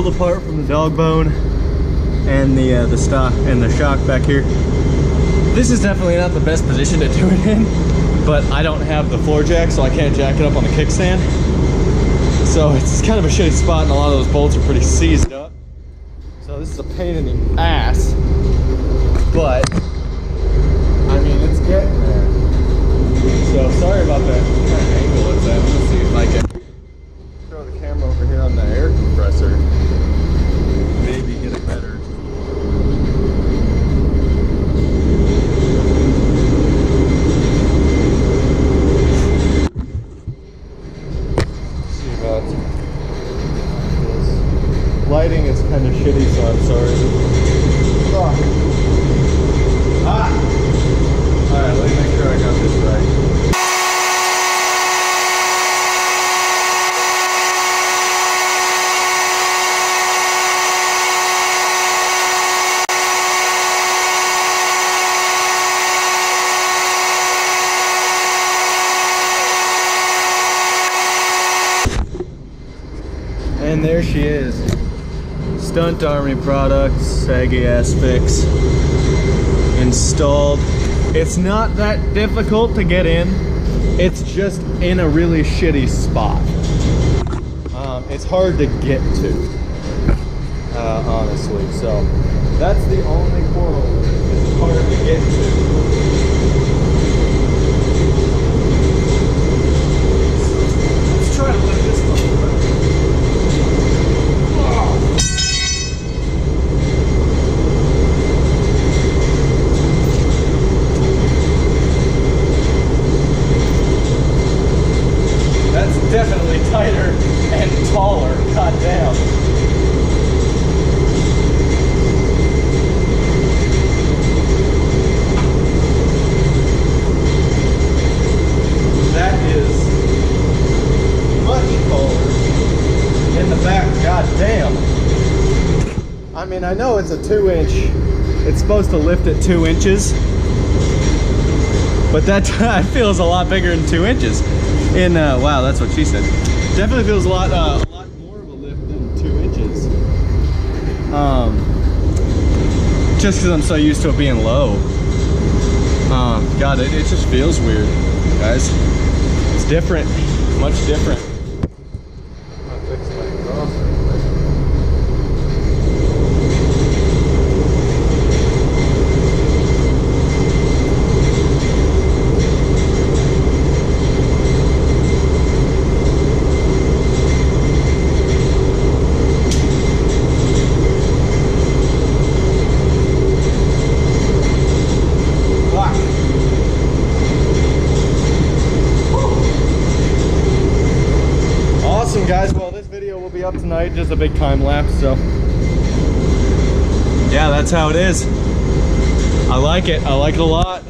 pulled apart from the dog bone and the stock and the shock back here. This is definitely not the best position to do it in, but I don't have the floor jack, so I can't jack it up on the kickstand. So it's kind of a shitty spot, and a lot of those bolts are pretty seized up. So this is a pain in the ass, but I mean, it's getting there. So sorry about that kind of angle it's at. Let's see if I can throw the camera over here on the air compressor. Maybe get it better. See about this. Lighting is kind of shitty, so I'm sorry. Oh. Ah! Alright, let me make sure I got this right. And there she is. Stunt Army products, saggy ass fix. Installed. It's not that difficult to get in. It's just in a really shitty spot. It's hard to get to, honestly. So that's the only quarrel. It's hard to get to. Let's try to lift this one. That's definitely tighter and taller. God damn. That is much taller in the back. God damn. I mean, I know it's a 2-inch. It's supposed to lift at 2 inches, but that feels a lot bigger than 2 inches. Wow, that's what she said. Definitely feels a lot more of a lift than 2 inches. Just because I'm so used to it being low. God, it just feels weird, guys. It's different, much different. I'll fix my exhaust real quick. Guys, well, this video will be up tonight, just a big time lapse, so yeah, that's how it is. I like it a lot.